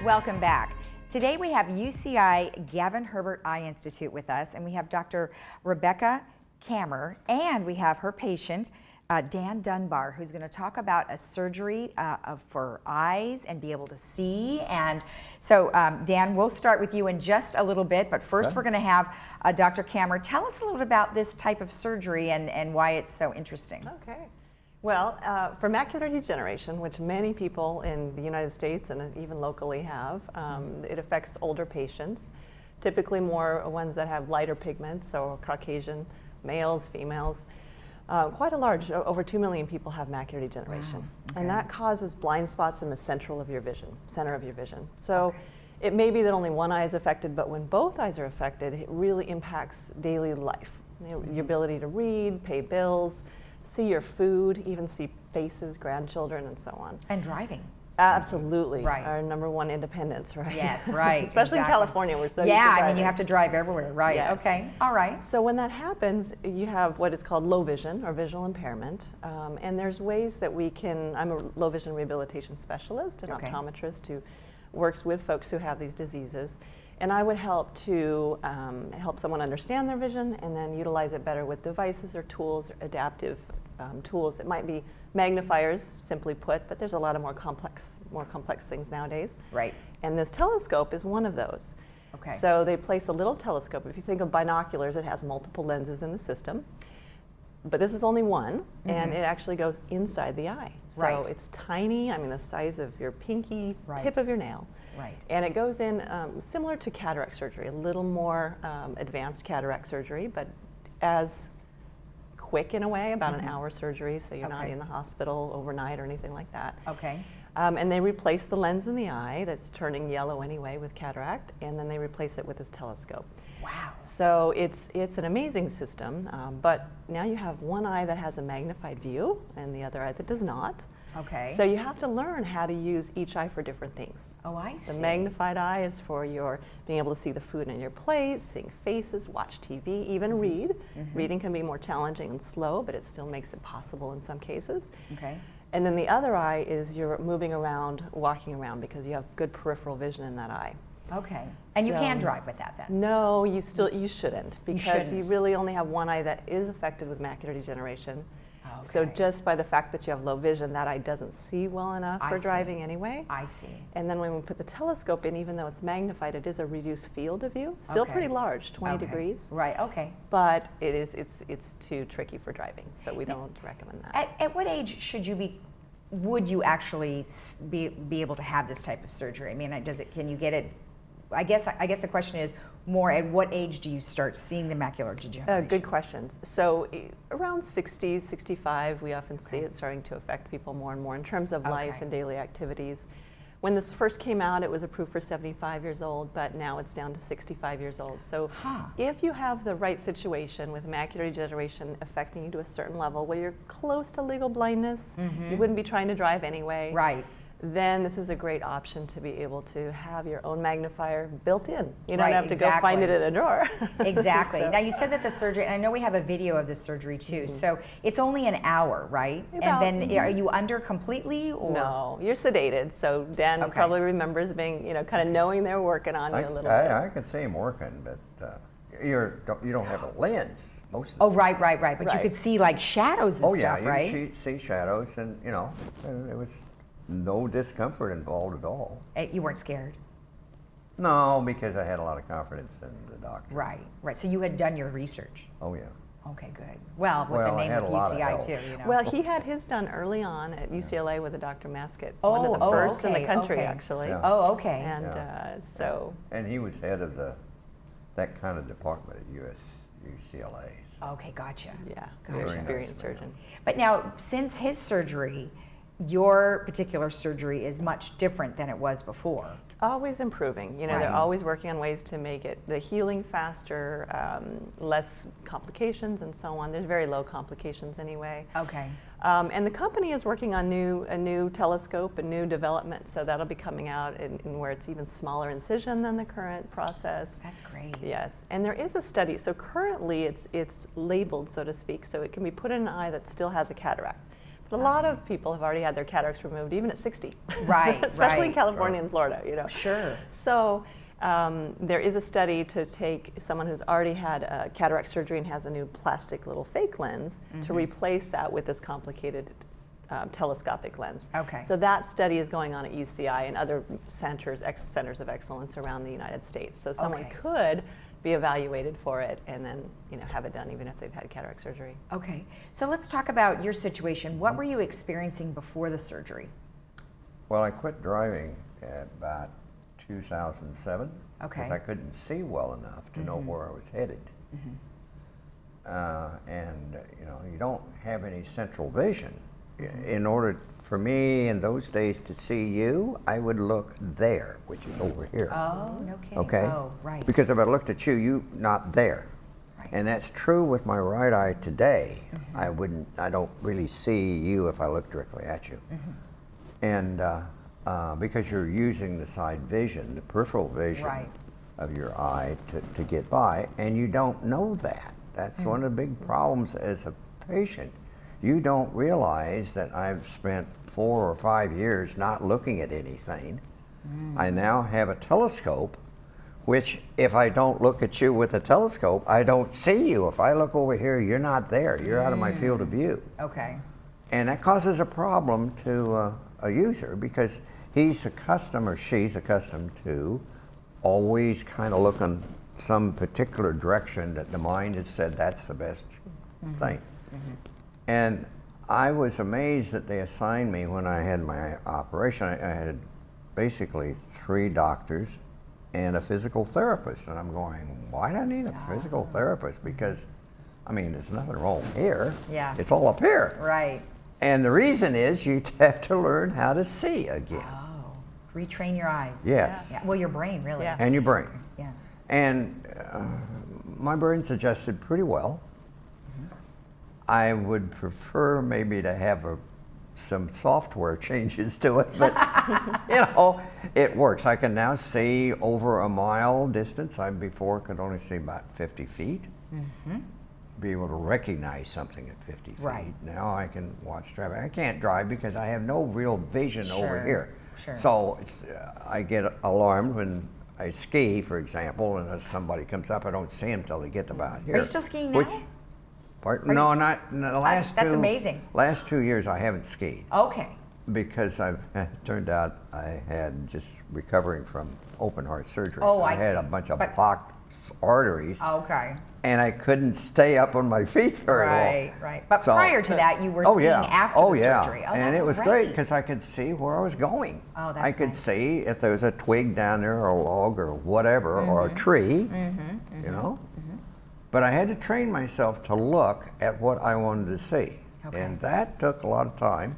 Welcome back. Today we have UCI Gavin Herbert Eye Institute with us, and we have Dr. Rebecca Kammer, and we have her patient, Dan Dunbar, who's going to talk about a surgery for eyes and be able to see. And so, Dan, we'll start with you in just a little bit, but first we're going to have Dr. Kammer. Tell us a little bit about this type of surgery and why it's so interesting. Okay. Well, for macular degeneration, which many people in the United States and even locally have, it affects older patients, typically more ones that have lighter pigments, so Caucasian males, females. Quite a large, over 2 million people have macular degeneration. Wow. Okay. And that causes blind spots in the center of your vision. So it may be that only one eye is affected, but when both eyes are affected, it really impacts daily life. You know, your ability to read, pay bills, see your food, even see faces, grandchildren, and so on. And driving. Absolutely. Right. Our #1 independence, right? Yes, right. Especially in California, we're so used to I driving. mean, you have to drive everywhere, right? Yes. Okay, all right. So when that happens, you have what is called low vision or visual impairment, and there's ways that we can, I'm a low vision rehabilitation specialist, an optometrist who works with folks who have these diseases, and I would help to help someone understand their vision and then utilize it better with devices or tools, or adaptive tools. It might be magnifiers, simply put, but there's a lot of more complex things nowadays. Right. And this telescope is one of those. Okay. So they place a little telescope. If you think of binoculars, it has multiple lenses in the system. But this is only one, and it actually goes inside the eye. So it's tiny, I mean the size of your pinky, tip of your nail. Right. And it goes in similar to cataract surgery, a little more advanced cataract surgery, but as quick in a way, about an hour surgery, so you're not in the hospital overnight or anything like that. Okay. And they replace the lens in the eye that's turning yellow anyway with cataract, and then they replace it with this telescope. Wow. So it's an amazing system, but now you have one eye that has a magnified view and the other eye that does not. Okay. So you have to learn how to use each eye for different things. Oh, I see. The magnified eye is for your being able to see the food in your plate, seeing faces, watch TV, even read. Reading can be more challenging and slow, but it still makes it possible in some cases. Okay. And then the other eye is you're moving around, walking around, because you have good peripheral vision in that eye. Okay. And you can drive with that then? No, you shouldn't, because you really only have one eye that is affected with macular degeneration. Okay. So just by the fact that you have low vision, that eye doesn't see well enough for driving anyway. I see. And then when we put the telescope in, even though it's magnified, it is a reduced field of view. Still pretty large, 20 degrees. Right, okay. But it's too tricky for driving, so we don't recommend that. At what age would you actually be able to have this type of surgery? I mean, can you get it? I guess the question is more, at what age do you start seeing the macular degeneration? Good questions. So around 60, 65, we often see it starting to affect people more and more in terms of life and daily activities. When this first came out, it was approved for 75 years old, but now it's down to 65 years old. So if you have the right situation with macular degeneration affecting you to a certain level where you're close to legal blindness, you wouldn't be trying to drive anyway. Right. Then this is a great option to be able to have your own magnifier built in. You don't have to go find it in a drawer. Exactly. So, now you said that the surgery, and I know we have a video of the surgery too, so it's only an hour, right? And then are you under completely? Or? No, you're sedated. So Dan probably remembers being, kind of knowing they're working on you a little bit. I can see him working, but you don't have a lens. Right. But you could see like shadows and stuff, right? Oh yeah, you see shadows, and and it was no discomfort involved at all. You weren't scared? No, because I had a lot of confidence in the doctor. Right. So you had done your research? Oh, yeah. Okay, good. Well, with the name of UCI too, Well, he had his done early on at UCLA with a Dr. Maskett, one of the first in the country, actually. Yeah. Oh, okay. And so. And he was head of that kind of department at UCLA. So. Okay, gotcha. Yeah, very experienced surgeon. But now, since his surgery, your particular surgery is much different than it was before. It's always improving. They're always working on ways to make the healing faster, less complications and so on. There's very low complications anyway. Okay. And the company is working on a new telescope, a new development, so that'll be coming out in where it's even smaller incision than the current process. That's great. Yes, and there is a study. So currently it's labeled, so to speak, so it can be put in an eye that still has a cataract. But a lot of people have already had their cataracts removed, even at 60. Right, Especially in right. California and Florida, you know. Sure. So there is a study to take someone who's already had cataract surgery and has a new plastic little fake lens to replace that with this complicated telescopic lens. Okay. So that study is going on at UCI and other centers of excellence around the United States. So someone Okay. could be evaluated for it and then, you know, have it done even if they've had cataract surgery. Okay, so let's talk about your situation. What were you experiencing before the surgery? Well, I quit driving at about 2007 Okay. because I couldn't see well enough to know where I was headed. And you know, you don't have any central vision. In order for me in those days to see you, I would look there, which is over here. Oh, no kidding. Okay? Oh, right. Because if I looked at you, you not there. Right. And that's true with my right eye today. I don't really see you if I look directly at you. And because you're using the side vision, the peripheral vision Right. of your eye to get by, and you don't know that. That's one of the big problems as a patient. You don't realize that I've spent 4 or 5 years not looking at anything. I now have a telescope, which if I don't look at you with a telescope, I don't see you. If I look over here, you're not there. You're out of my field of view. Okay. And that causes a problem to a user because he's accustomed or she's accustomed to always kind of looking some particular direction that the mind has said that's the best thing. And I was amazed that they assigned me when I had my operation. I had basically 3 doctors and a physical therapist. And I'm going, why do I need a physical therapist? Because, I mean, there's nothing wrong here. Yeah. It's all up here. Right. And the reason is you have to learn how to see again. Oh, retrain your eyes. Yes. Yeah. Well, your brain, really. Yeah. And your brain. Yeah. And my brain's adjusted pretty well. I would prefer maybe to have some software changes to it, but you know, it works. I can now see over a mile distance. I before could only see about 50 feet. Be able to recognize something at 50 feet. Right. Now I can watch traffic. I can't drive because I have no real vision over Sure, here. sure. So I get alarmed when I ski, for example, and if somebody comes up, I don't see them till they get about here. Are you still skiing now? No, not in the last That's two. amazing. Last 2 years, I haven't skied Okay. because it turned out I had just recovering from open heart surgery. Oh, I had see. a bunch of But- blocked arteries, Okay. and I couldn't stay up on my feet very well. Right, right. But So- prior to that, you were Oh skiing yeah. after Oh the yeah. surgery. Oh, And that's it was great because I could see where I was going. Oh, I that's could nice. see if there was a twig down there or a log or whatever or a tree, you know. But I had to train myself to look at what I wanted to see. Okay. And that took a lot of time.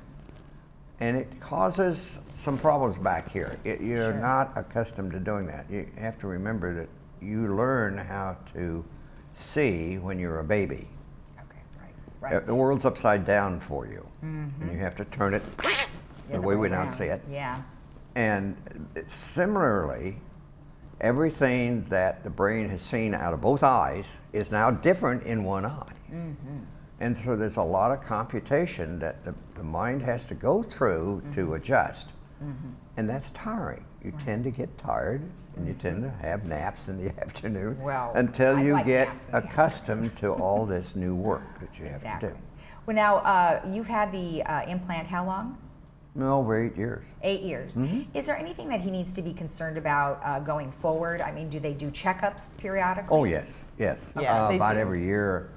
And it causes some problems back here. You're Sure. not accustomed to doing that. You have to remember that you learn how to see when you're a baby. Okay, right, right. The world's upside down for you. And you have to turn it the way we now see it. Yeah. And similarly, everything that the brain has seen out of both eyes is now different in one eye. And so there's a lot of computation that the mind has to go through to adjust. And that's tiring. You tend to get tired and you tend to have naps in the afternoon Well, until I you like get naps in the accustomed to all this new work that you have Exactly. to do. Well, now, you've had the implant how long? Over 8 years. 8 years. Is there anything that he needs to be concerned about going forward? I mean, do they do checkups periodically? Oh yes, yes. Yeah, they about do. every year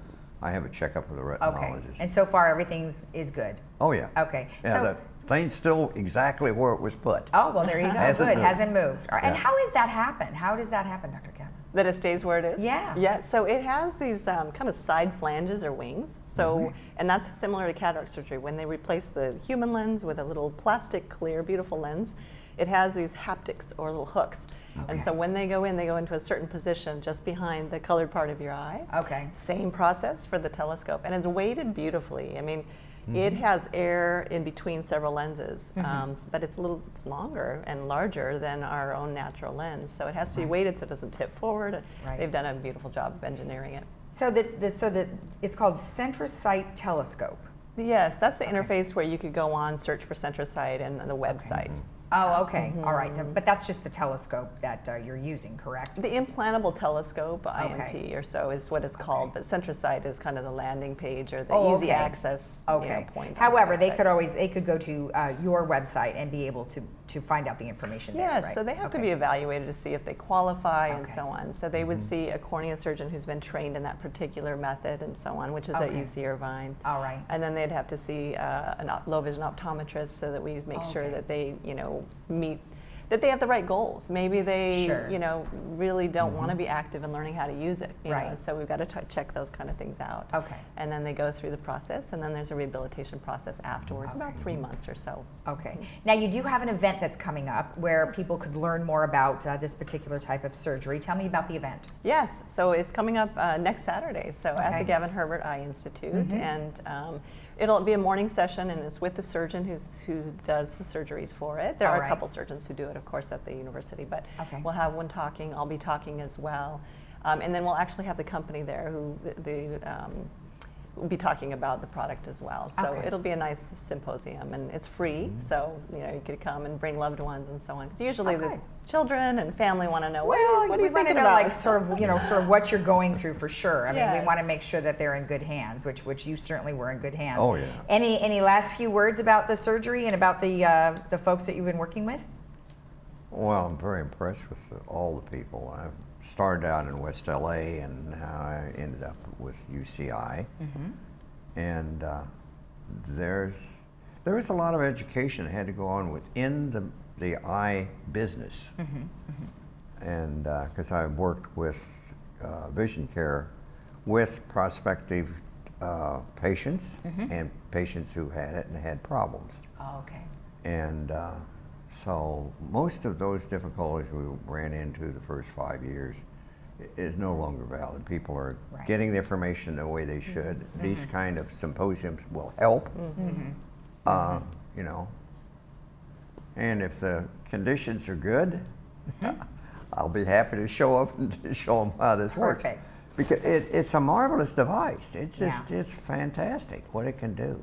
I have a checkup with a Okay. retinologist. And so far, everything's is good. Oh yeah. Okay. Yeah, So- the thing's still exactly where it was put. Oh, well, there you go. Hasn't Good. moved. Hasn't moved. All right. And Yeah. how does that happen? How does that happen, Dr. Gavin? That it stays where it is? Yeah. Yeah, so it has these kind of side flanges or wings. So, and that's similar to cataract surgery. When they replace the human lens with a little plastic, clear, beautiful lens, it has these haptics or little hooks. And so Okay. when they go into a certain position just behind the colored part of your eye. Okay. Same process for the telescope. And it's weighted beautifully. I mean, it has air in between several lenses, but it's longer and larger than our own natural lens. So it has to be weighted so it doesn't tip forward. Right. They've done a beautiful job of engineering it. So it's called centrocyte telescope. Yes, that's the interface where you could go on, search for Centrosite and the website. Oh, okay. All right. So, but that's just the telescope that you're using, correct? The implantable telescope, Okay. IMT or so, is what it's called, but Centrosite is kind of the landing page or the Oh, easy okay. access Okay. point. However, they could go to your website and be able to find out the information there, Yes, right? so they have to Okay. be evaluated to see if they qualify and Okay. so on. So they would see a cornea surgeon who's been trained in that particular method and so on, which is at Okay. UC Irvine. All right. And then they'd have to see a low vision optometrist so that we make sure Okay. that they, that they have the right goals. Maybe they, Sure. really don't want to be active in learning how to use it. you know, Right. So we've got to check those kind of things out. Okay. And then they go through the process, and then there's a rehabilitation process afterwards, about Okay. 3 months or so. Okay. Now you do have an event that's coming up where people could learn more about this particular type of surgery. Tell me about the event. Yes, so it's coming up next Saturday, so at Okay. the Gavin Herbert Eye Institute, and it'll be a morning session, and it's with the surgeon who does the surgeries for it. There All are right. a couple surgeons who do it, of course, at the university, but Okay. we'll have one talking. I'll be talking as well, and then we'll actually have the company there who we'll be talking about the product as well. So Okay. it'll be a nice symposium, and it's free, so you could come and bring loved ones and so on. 'Cause usually the Okay. children and family want to know what Well, are you we want to thinking know, about? like, sort of what you're going through for sure. I mean, we Yes. want to make sure that they're in good hands, which you certainly were in good hands. Oh, yeah. Any last few words about the surgery and about the folks that you've been working with? Well, I'm very impressed with all the people. I started out in West LA, and now I ended up with UCI. And there is a lot of education that had to go on within the eye business. And because I worked with vision care with prospective patients and patients who had it and had problems. Oh, okay. And so most of those difficulties we ran into the first 5 years is no longer valid. People are Right. getting the information the way they should. These kind of symposiums will help, you know. And if the conditions are good, I'll be happy to show up and to show them how this works. Perfect. Because it's a marvelous device. It's just, Yeah. it's fantastic what it can do.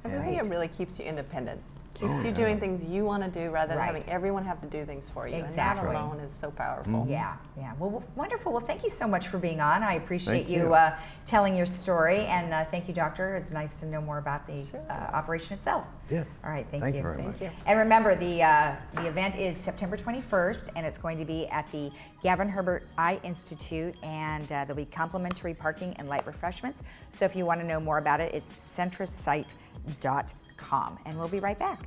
I think it really keeps you independent. Keeps Oh, you yeah. doing things you want to do rather than Right. having everyone have to do things for you. Exactly. And that alone is so powerful. Yeah, yeah. Well, wonderful. Well, thank you so much for being on. I appreciate Thank you you. telling your story, and thank you, Doctor. It's nice to know more about the operation itself. Yes. All right, thank Thank you. you very Thank much. you. And remember, the event is September 21st, and it's going to be at the Gavin Herbert Eye Institute, and there'll be complimentary parking and light refreshments. So if you want to know more about it, it's centrosite.com, and we'll be right back.